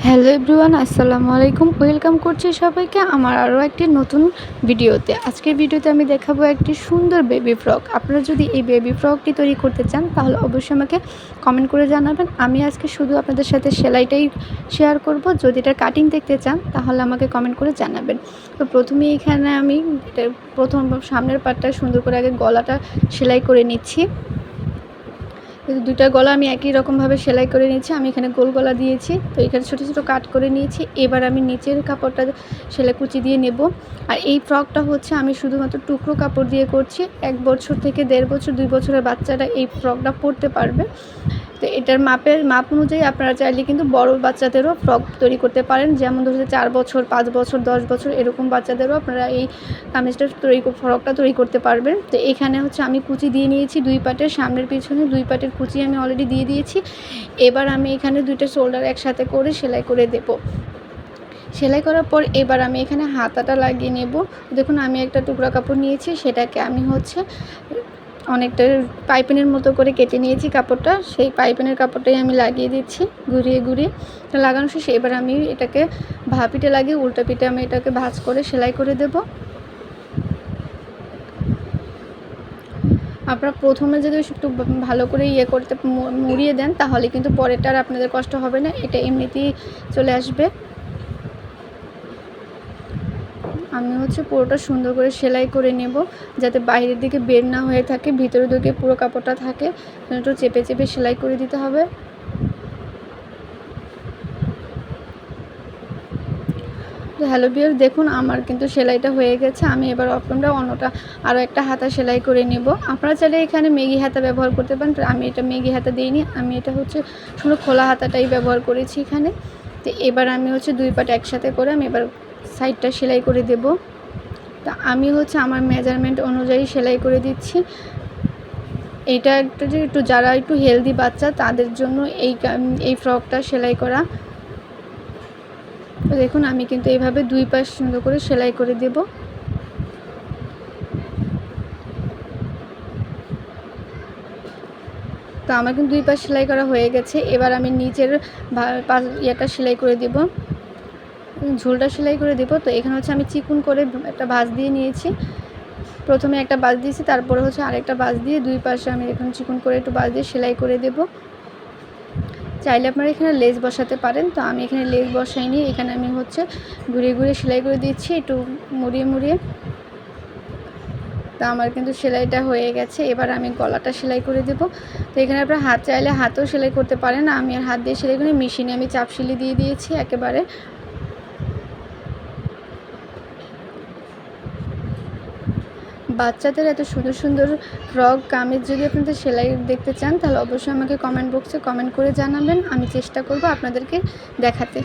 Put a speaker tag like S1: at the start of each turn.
S1: Hello everyone, আসসালামু আলাইকুম। Welcome করছি সবাইকে আমার আরও একটি নতুন ভিডিওতে। আজকের ভিডিওতে আমি দেখাবো একটি সুন্দর বেবি ফ্রক। আপনারা যদি এই বেবি ফ্রকটি তৈরি করতে চান তাহলে অবশ্যই আমাকে কমেন্ট করে জানাবেন। আমি আজকে শুধু আপনাদের সাথে সেলাইটাই শেয়ার করব। যদি এটা কাটিং দেখতে চান তাহলে আমাকে কমেন্ট করে জানাবেন। তো প্রথমেই এখানে আমি প্রথম সামনের পার্টটা সুন্দর করে আগে গলাটা সেলাই করে নিচ্ছি। দুইটা গলা আমি একই রকমভাবে সেলাই করে নিয়েছি। আমি এখানে গোল গলা দিয়েছি, তো এখানে ছোটো ছোটো কাট করে নিয়েছি। এবার আমি নিচের কাপড়টা সেলাই কুচি দিয়ে নেব। আর এই ফ্রকটা হচ্ছে আমি শুধুমাত্র টুকরো কাপড় দিয়ে করছি। 1 বছর থেকে 1.5 বছর 2 বছরের বাচ্চারা এই ফ্রকটা পরতে পারবে। তো এটার মাপ অনুযায়ী আপনারা চাইলে কিন্তু বড় বাচ্চাদেরও ফ্রক তৈরি করতে পারেন। যেমন ধরুন 4 বছর 5 বছর 10 বছর এরকম বাচ্চাদেরও আপনারা এই কামিজটা ফ্রকটা তৈরি করতে পারবেন। তো এখানে হচ্ছে আমি কুচি দিয়ে নিয়েছি 2 পাটের, সামনের পিছনে 2 পাটের কুচি আমি অলরেডি দিয়ে দিয়েছি। এবার আমি এখানে 2টা শোল্ডার একসাথে করে সেলাই করে দেব। সেলাই করার পর এবার আমি এখানে হাতাটা লাগিয়ে নেব। দেখুন আমি একটা টুকরা কাপড় নিয়েছি, সেটাকে আমি হচ্ছে অনেকটা পাইপিনের মতো করে কেটে নিয়েছি কাপড়টা। সেই পাইপিনের কাপড়টাই আমি লাগিয়ে দিচ্ছি ঘুরিয়ে ঘুরিয়ে। লাগানো শেষ। এবার আমি এটাকে পিঠে লাগিয়ে উল্টা পিঠে আমি এটাকে ভাঁজ করে সেলাই করে দেব। আপনারা প্রথমে যদি একটু ভালো করে করতে মুড়িয়ে দেন তাহলে কিন্তু পরেরটা আর আপনাদের কষ্ট হবে না, এটা এমনিতেই চলে আসবে। আমি হচ্ছে পুরোটা সুন্দর করে সেলাই করে নেব, যাতে বাইরের দিকে বের না হয়ে থাকে, ভিতরের দিকে পুরো কাপড়টা থাকে। একটু চেপে চেপে সেলাই করে দিতে হবে। তো হ্যালো ভিউয়ার্স, দেখুন আমার কিন্তু সেলাইটা হয়ে গেছে। আমি এবার অন্যটা আরও একটা হাতা সেলাই করে নেব। আপনারা চাইলে এখানে মেগি হাতা ব্যবহার করতে পারেন। আমি এটা মেগি হাতা দিইনি, আমি এটা হচ্ছে শুধু খোলা হাতাটাই ব্যবহার করেছি এখানে। তো এবার আমি হচ্ছে 2 পাট একসাথে করে আমি এবার সাইডটা সেলাই করে দেব। তা আমি হচ্ছে আমার মেজারমেন্ট অনুযায়ী সেলাই করে দিচ্ছি। এইটা একটু যারা একটু হেলদি বাচ্চা তাদের জন্য এই ফ্রকটা সেলাই করা। তো দেখুন আমি কিন্তু এইভাবে 2 পাশ সুন্দর করে সেলাই করে দেব। তো আমার কিন্তু 2 পাশ সেলাই করা হয়ে গেছে। এবার আমি নিচের ইয়েটা সেলাই করে দেব, ঝুলটা সেলাই করে দেব। তো এখানে হচ্ছে আমি চিকন করে একটা ভাঁজ দিয়ে নিয়েছি। প্রথমে একটা ভাঁজ দিয়েছি, তারপরে হচ্ছে আরেকটা ভাঁজ দিয়ে 2 পাশে আমি এখন চিকন করে একটু ভাঁজ দিয়ে সেলাই করে দেব। চাইলে আপনারা এখানে লেস বসাতে পারেন। তো আমি এখানে লেস বসাইনি, এখানে আমি হচ্ছে ঘুরিয়ে ঘুরিয়ে সেলাই করে দিচ্ছি একটু মুড়িয়ে মুড়িয়ে। তো আমার কিন্তু সেলাইটা হয়ে গেছে। এবার আমি গলাটা সেলাই করে দেব। তো এখানে আপনারা হাত চাইলে হাতেও সেলাই করতে পারেন। আমি আর হাত দিয়ে সেলাই করে মেশিনে আমি চাপ সেলাই দিয়ে দিয়েছি একেবারে। বাচ্চাদের এত সুন্দর সুন্দর ফ্রক কামিজ যদি আপনাদের সেলাই দেখতে চান তাহলে অবশ্যই আমাকে কমেন্ট বক্সে কমেন্ট করে জানাবেন। আমি চেষ্টা করব আপনাদেরকে দেখাতে।